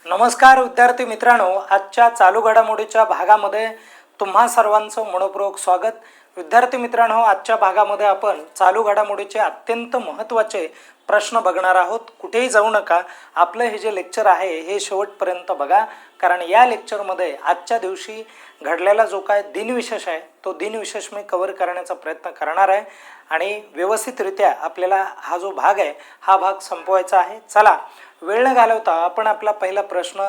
नमस्कार विद्यार्थी मित्रांनो, आजच्या चालू घडामोडीच्या भागामध्ये तुम्हा सर्वांचं मनपूर्वक स्वागत. विद्यार्थी मित्रांनो, आजच्या भागामध्ये आपण चालू घडामोडीचे अत्यंत महत्त्वाचे प्रश्न बघणार आहोत. कुठेही जाऊ नका, आपलं हे जे लेक्चर आहे हे शेवटपर्यंत बघा, कारण या लेक्चरमध्ये आजच्या दिवशी घडलेला जो काय दिनविशेष आहे तो दिनविशेष मी कव्हर करण्याचा प्रयत्न करणार आहे आणि व्यवस्थितरित्या आपल्याला हा जो भाग आहे हा भाग संपवायचा आहे. चला वेळ न घालवता आपण आपला पहिला प्रश्न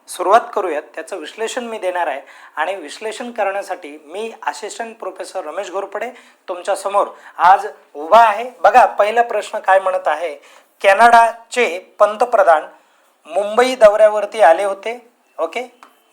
सुरुवात करूयात. त्याचं विश्लेषण मी देणार आहे आणि विश्लेषण करण्यासाठी मी असिस्टंट प्रोफेसर रमेश घोरपडे तुमच्या समोर आज उभा आहे. बघा पहिला प्रश्न काय म्हणत आहे, कॅनडाचे पंतप्रधान मुंबई दौऱ्यावरती आले होते. ओके,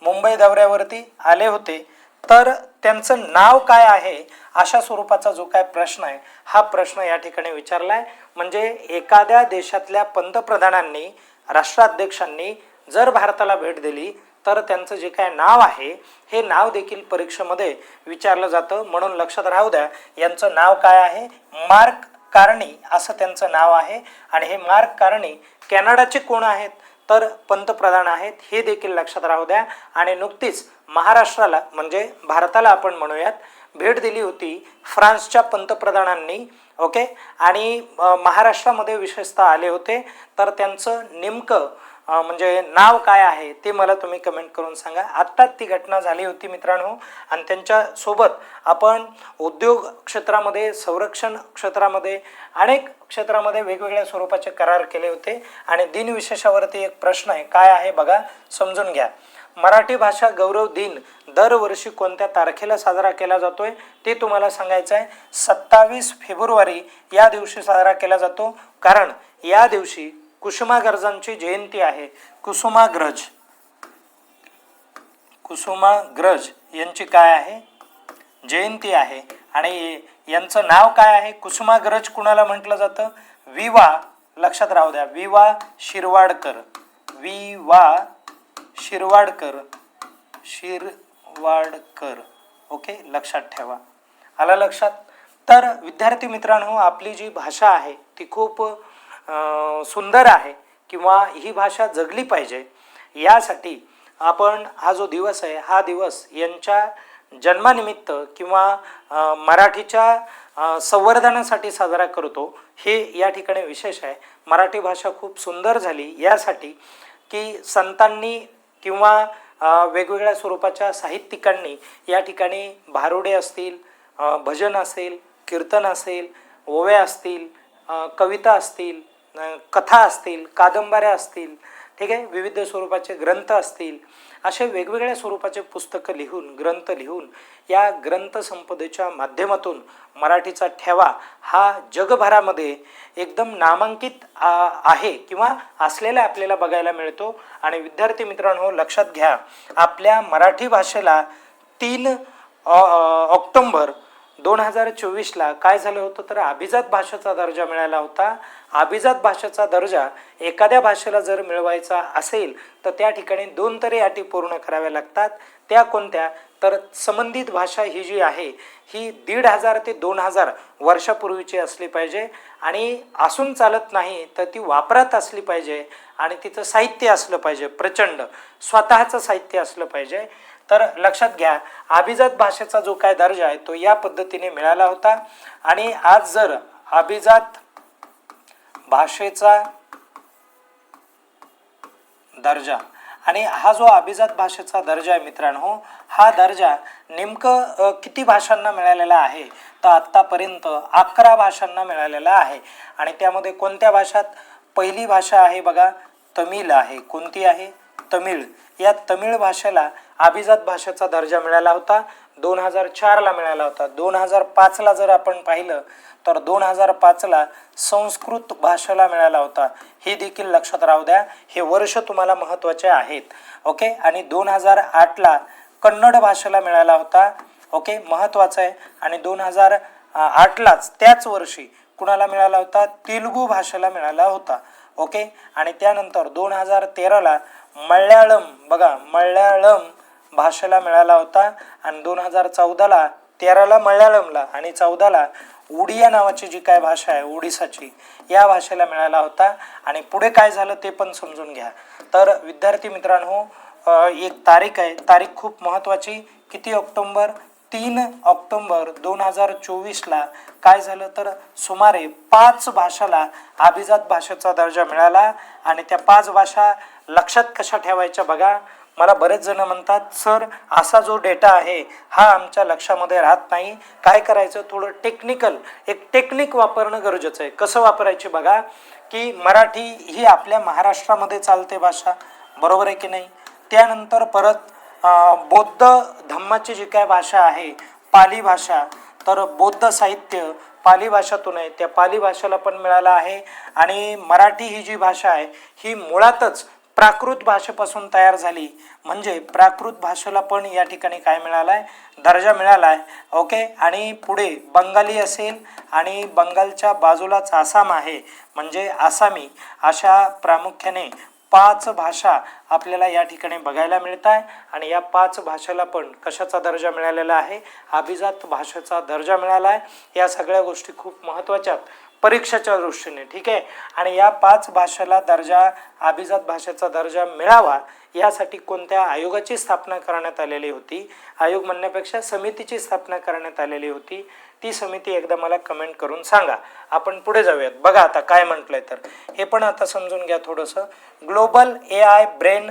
मुंबई दौऱ्यावरती आले होते, तर त्यांचं नाव काय आहे अशा स्वरूपाचा जो काय प्रश्न आहे हा प्रश्न या ठिकाणी विचारला आहे. म्हणजे एखाद्या देशातल्या पंतप्रधानांनी राष्ट्राध्यक्षांनी जर भारताला भेट दिली तर त्यांचं जे काय नाव आहे हे नाव देखील परीक्षेमध्ये विचारलं जातं. म्हणून लक्षात राहू द्या, यांचं नाव काय आहे, मार्क कार्नी असं त्यांचं नाव आहे. आणि हे मार्क कार्नी कॅनडाचे कोण आहेत तर पंतप्रधान आहेत, हे देखील लक्षात राहू द्या. आणि नुकतीच महाराष्ट्राला म्हणजे भारताला आपण म्हणूयात भेट दिली होती फ्रान्सच्या पंतप्रधानांनी. ओके, आणि महाराष्ट्रामध्ये विशेषतः आले होते, तर त्यांचं नेमकं म्हणजे नाव काय आहे ते मला तुम्ही कमेंट करून सांगा. आत्ताच ती घटना झाली होती मित्रांनो, आणि त्यांच्यासोबत आपण उद्योग क्षेत्रामध्ये, संरक्षण क्षेत्रामध्ये, अनेक क्षेत्रामध्ये वेगवेगळ्या स्वरूपाचे करार केले होते. आणि दिनविशेषावरती एक प्रश्न आहे, काय आहे बघा, समजून घ्या. मराठी भाषा गौरव दिन दरवर्षी कोणत्या तारखेला साजरा केला जातोय ते तुम्हाला सांगायचं आहे. 27 फेब्रुवारी या दिवशी साजरा केला जातो, कारण या दिवशी कुसुमाग्रजांची जयंती आहे. कुसुमाग्रज यांची काय आहे, जयंती आहे. आणि यांचं नाव काय आहे, कुसुमाग्रज कुणाला म्हटलं जातं, विवा, लक्षात राहू द्या, विवा शिरवाडकर. विवा शिरवाडकर. ओके, लक्षात ठेवा. आला लक्षात. तर विद्यार्थी मित्रांनो, आपली जी भाषा आहे ती खूप सुंदर आहे किंवा ही भाषा जगली पाहिजे, यासाठी आपण हा जो दिवस आहे हा दिवस यांच्या जन्मानिमित्त किंवा मराठीच्या संवर्धनासाठी साजरा करतो. हे या ठिकाणी विशेष आहे. मराठी भाषा खूप सुंदर झाली यासाठी की संतांनी किंवा वेगवेगळ्या स्वरूपाच्या साहित्यिकांनी या ठिकाणी भारुडे असतील, भजन असेल, कीर्तन असेल, ओव्या असतील, कविता असतील, कथा असतील, कादंबऱ्या असतील, ठीक आहे, विविध स्वरूपाचे ग्रंथ असतील, असे वेगवेगळ्या स्वरूपाचे पुस्तकं लिहून, ग्रंथ लिहून या ग्रंथसंपदेच्या माध्यमातून मराठीचा ठेवा हा जगभरामध्ये एकदम नामांकित आहे किंवा असलेला आपल्याला बघायला मिळतो. आणि विद्यार्थी मित्रांनो, लक्षात घ्या, आपल्या मराठी भाषेला 3 ऑक्टोंबर 2024ला काय झालं होतं तर अभिजात भाषेचा दर्जा मिळाला होता. अभिजात भाषेचा दर्जा एखाद्या भाषेला जर मिळवायचा असेल तर त्या ठिकाणी 2 तरी अटी पूर्ण कराव्या लागतात. त्या कोणत्या तर संबंधित भाषा ही जी आहे ही 1500 ते 2000 वर्षापूर्वीची असली पाहिजे, आणि असून चालत नाही तर ती वापरात असली पाहिजे, आणि तिचं साहित्य असलं पाहिजे, प्रचंड स्वतःचं साहित्य असलं पाहिजे. तर लक्षात घ्या, अभिजात भाषेचा जो काय दर्जा आहे तो या पद्धतीने मिळाला होता. आणि आज जर अभिजात भाषेचा दर्जा, आणि हा जो अभिजात भाषेचा दर्जा आहे मित्रांनो, हा दर्जा नेमकं किती भाषांना मिळालेला आहे तर आत्तापर्यंत 11 भाषांना मिळालेला आहे. आणि त्यामध्ये कोणत्या भाषात, पहिली भाषा आहे बघा तमिळ आहे. कोणती आहे, तमिळ. या तमिळ भाषेला अभिजात भाषेचा दर्जा मिळाला होता, 2004ला मिळाला होता. 2005ला जर आपण पाहिलं तर 2005ला संस्कृत भाषेला मिळाला होता. हे देखील लक्षात राहू द्या, हे वर्ष तुम्हाला महत्त्वाचे आहेत. ओके, आणि 2008ला कन्नड भाषेला मिळाला होता. ओके, महत्त्वाचं आहे. आणि 2008लाच त्याच वर्षी कुणाला मिळाला होता, तेलुगू भाषेला मिळाला होता. ओके, आणि त्यानंतर 2013ला मल्याळम, बघा मल्याळम भाषेला मिळाला होता. आणि 2014ला, 13ला मल्याळमला आणि 14ला ओडिया नावाची जी काय भाषा आहे ओडिसाची, या भाषेला मिळाला होता. आणि पुढे काय झालं ते पण समजून घ्या. तर विद्यार्थी मित्रांनो, एक तारीख आहे, तारीख खूप महत्त्वाची. किती ऑक्टोंबर? 3 ऑक्टोंबर 2024ला काय झालं तर सुमारे 5 भाषाला अभिजात भाषेचा दर्जा मिळाला. आणि त्या 5 भाषा लक्षात कशा ठेवायच्या बघा. मला बरेच जण म्हणतात सर असा जो डेटा आहे हा आमच्या लक्षामध्ये राहत नाही, काय करायचं? थोडं टेक्निकल, एक टेक्निक वापरणं गरजेचं आहे. कसं वापरायचे बघा, की मराठी ही आपल्या महाराष्ट्रामध्ये चालते भाषा, बरोबर आहे की नाही? त्यानंतर परत बौद्ध धम्माची जी काय भाषा आहे पाली भाषा, तर बौद्ध साहित्य पाली भाषातून आहे, त्या पाली भाषेला पण मिळाला आहे. आणि मराठी ही जी भाषा आहे ही मुळातच प्राकृत भाषेपासून तयार झाली, म्हणजे प्राकृत भाषेला पण या ठिकाणी काय मिळाला आहे? दर्जा मिळाला आहे. ओके. आणि पुढे बंगाली असेल, आणि बंगालच्या बाजूलाच आसाम आहे, म्हणजे आसामी. अशा प्रामुख्याने 5 भाषा आपल्याला या ठिकाणी बघायला मिळत आहे. आणि या 5 भाषेला पण कशाचा दर्जा मिळालेला आहे? अभिजात भाषेचा दर्जा मिळाला आहे. या सगळ्या गोष्टी खूप महत्त्वाच्या परीक्षेच्या दृष्टीने, ठीक आहे. आणि या 5 भाषेला दर्जा, अभिजात भाषेचा दर्जा मिळावा यासाठी कोणत्या आयोगाची स्थापना करण्यात आलेली होती? आयोग म्हणण्यापेक्षा समितीची स्थापना करण्यात आलेली होती. ती समिती एकदा मला कमेंट करून सांगा. आपण पुढे जाऊयात. बघा आता काय म्हटलंय, तर हे पण आता समजून घ्या थोडंसं. Global AI brain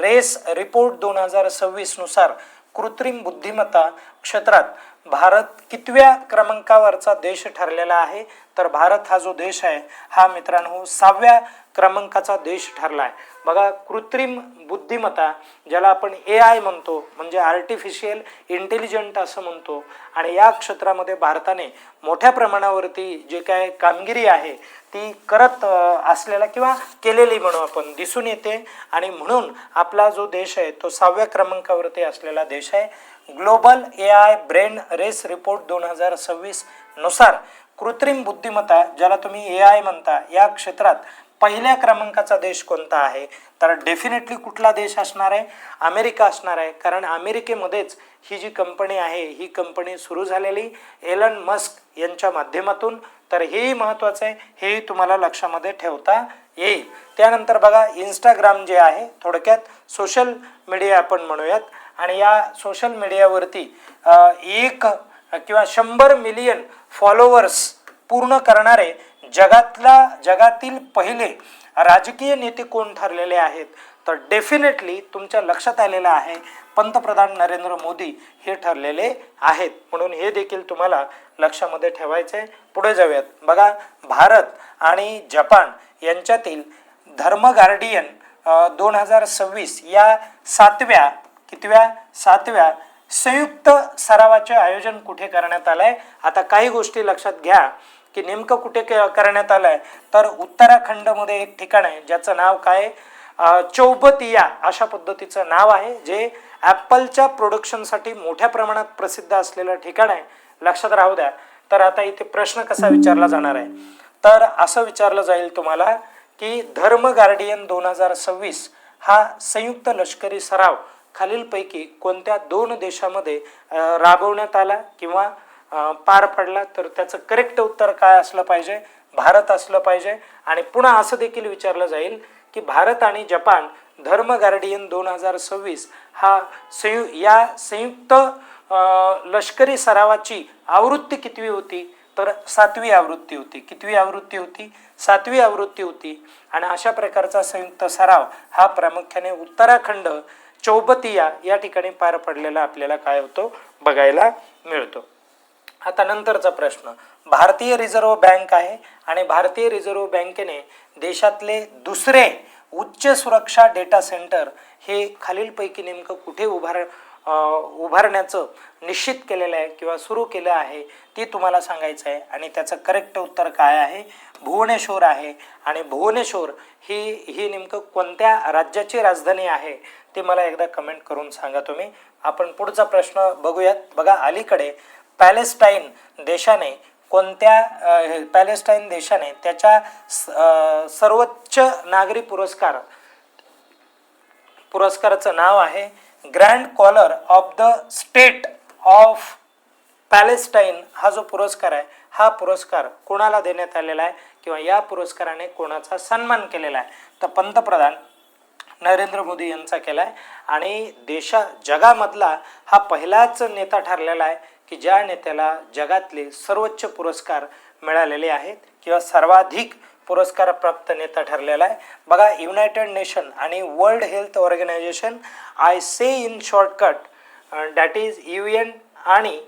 race report 2026 नुसार कृत्रिम बुद्धिमत्ता क्षेत्रात भारत कितव्या क्रमांकावरचा देश ठरलेला आहे? तर भारत हा जो देश आहे हा मित्रांनो 6व्या क्रमांकाचा देश ठरला आहे. बघा, कृत्रिम बुद्धिमत्ता ज्याला आपण AI म्हणतो, म्हणजे आर्टिफिशियल इंटेलिजंट असं म्हणतो, आणि या क्षेत्रामध्ये भारताने मोठ्या प्रमाणावरती जे काय कामगिरी आहे ती करत असलेला किंवा केलेली म्हणून आपण दिसून येते. आणि म्हणून आपला जो देश आहे तो 6व्या क्रमांकावरती असलेला देश आहे. Global AI brain race report 2026 नुसार कृत्रिम बुद्धिमत्ता ज्याला तुम्ही AI म्हणता, या क्षेत्रात पहिल्या क्रमांकाचा देश कोणता आहे? तर डेफिनेटली कुठला देश असणार आहे? अमेरिका असणार आहे. कारण अमेरिकेमध्येच ही जी कंपनी आहे ही कंपनी सुरू झालेली एलन मस्क यांच्या माध्यमातून. तर हेही महत्त्वाचं आहे, हेही तुम्हाला लक्षामध्ये ठेवता येईल. त्यानंतर बघा, इंस्टाग्राम जे आहे थोडक्यात सोशल मीडिया आपण म्हणूयात, आणि या सोशल मीडियावरती 1 किंवा 100 मिलियन फॉलोअर्स पूर्ण करणारे जगातील पहिले राजकीय नेते कोण ठरलेले आहेत? तर डेफिनेटली तुमच्या लक्षात आलेलं आहे पंतप्रधान नरेंद्र मोदी हे ठरलेले आहेत. म्हणून हे देखील तुम्हाला लक्षामध्ये ठेवायचे. पुढे जाऊयात. बघा, भारत आणि जपान यांच्यातील धर्म गार्डियन 2026 या 7व्या संयुक्त सरावाचे आयोजन कुठे करण्यात आलंय? आता काही गोष्टी लक्षात घ्या की नेमकं कुठे करण्यात आलंय. तर उत्तराखंडमध्ये एक ठिकाण आहे ज्याचं नाव काय? चौबतिया अशा पद्धतीचं नाव आहे, जे ॲपलच्या प्रोडक्शनसाठी मोठ्या प्रमाणात प्रसिद्ध असलेलं ठिकाण आहे. लक्षात राहू द्या. तर आता इथे प्रश्न कसा विचारला जाणार आहे? तर असं विचारलं जाईल तुम्हाला की धर्म गार्डियन 2026 हा संयुक्त लष्करी सराव खालीलपैकी कोणत्या 2 देशामध्ये राबवण्यात आला किंवा पार पडला? तर त्याचं करेक्ट उत्तर काय असलं पाहिजे? भारत असलं पाहिजे. आणि पुन्हा असं देखील विचारलं जाईल की भारत आणि जपान धर्म गार्डियन 2026 हा संयुक्त लष्करी सरावाची आवृत्ती कितवी होती? तर 7वी आवृत्ती होती. कितवी आवृत्ती होती? 7वी आवृत्ती होती. आणि अशा प्रकारचा संयुक्त सराव हा प्रामुख्याने उत्तराखंड चौबतिया या ठिकाणी पार पडलेला आपल्याला काय होतो? बघायला मिळतो. आता नंतरचा प्रश्न, भारतीय रिझर्व्ह बँक आहे आणि भारतीय रिझर्व्ह बँकेने देशातले दुसरे उच्च सुरक्षा डेटा सेंटर हे खालीलपैकी नेमकं कुठे उभारण्याचं निश्चित केलेलं आहे किंवा सुरू केलं आहे ते तुम्हाला सांगायचं आहे. आणि त्याचं करेक्ट उत्तर काय आहे? भुवनेश्वर आहे. आणि भुवनेश्वर ही नेमकं कोणत्या राज्याची राजधानी आहे ते मला एकदा कमेंट करून सांगा तुम्ही. आपण पुढचा प्रश्न बघूयात. बघा, अलीकडे पॅलेस्टाईन देशाने त्याच्या सर्वोच्च नागरी पुरस्काराचं नाव आहे Grand Collar of the State of Palestine हा जो पुरस्कार आहे हा पुरस्कार कोणाला देण्यात आलेला आहे किंवा या पुरस्काराने कोणाचा सन्मान केलेला आहे, तर पंतप्रधान नरेंद्र मोदी यांचा केला आहे. आणि जगामधला हा पहिलाच नेता ठरलेला आहे की ज्या नेत्याला जगातले सर्वोच्च पुरस्कार मिळालेले आहेत किंवा सर्वाधिक पुरस्कार प्राप्त नेता ठरलेला आहे. बघा, युनायटेड नेशन आणि World Health Organization, I say in shortcut, that is UN आणि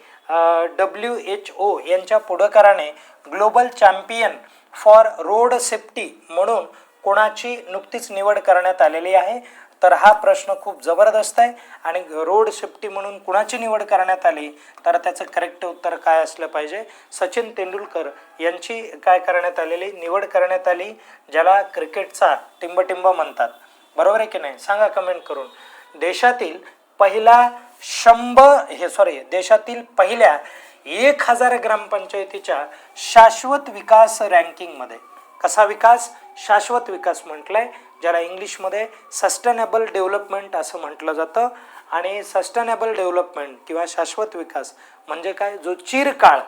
WHO यांच्या पुढाकाराने global champion for road safety म्हणून कोणाची नुकतीच निवड करण्यात आलेली आहे. तर हा प्रश्न खूप जबरदस्त आहे. आणि रोड सेफ्टी म्हणून कुणाची निवड करण्यात आली, तर त्याचं करेक्ट उत्तर काय असलं पाहिजे? सचिन तेंडुलकर यांची काय करण्यात आलेली निवड करण्यात आली, ज्याला क्रिकेटचा टिंबटिंब म्हणतात. बरोबर आहे की नाही? सांगा कमेंट करून. देशातील पहिल्या 1000 ग्रामपंचायतीच्या शाश्वत विकास रँकिंगमध्ये, कसा विकास? शाश्वत विकास म्हटलंय, ज्याला इंग्लिशमध्ये सस्टेनेबल डेव्हलपमेंट असं म्हटलं जातं. आणि सस्टेनेबल डेव्हलपमेंट किंवा शाश्वत विकास म्हणजे काय? जो चिरकाळ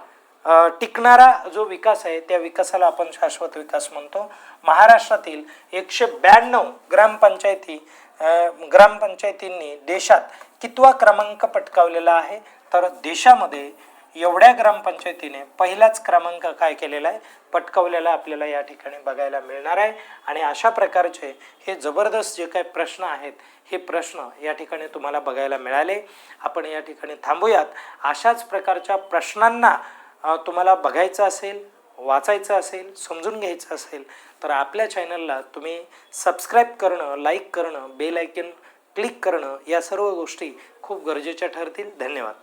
टिकणारा जो विकास आहे त्या विकासाला आपण शाश्वत विकास म्हणतो. महाराष्ट्रातील 192 ग्रामपंचायतींनी देशात कितवा क्रमांक पटकावलेला आहे? तर देशामध्ये एवढ्या ग्रामपंचायतीने पहिलाच क्रमांक काय केलेला आहे? पटकावलेला आपल्याला या ठिकाणी बघायला मिळणार आहे. आणि अशा प्रकारचे हे जबरदस्त जे काही प्रश्न आहेत हे प्रश्न या ठिकाणी तुम्हाला बघायला मिळाले. आपण या ठिकाणी थांबूयात. अशाच प्रकारच्या प्रश्नांना तुम्हाला बघायचं असेल, वाचायचं असेल, समजून घ्यायचं असेल तर आपल्या चॅनलला तुम्ही सबस्क्राईब करणं, लाईक करणं, बेल आयकॉन क्लिक करणं या सर्व गोष्टी खूप गरजेच्या ठरतील. धन्यवाद.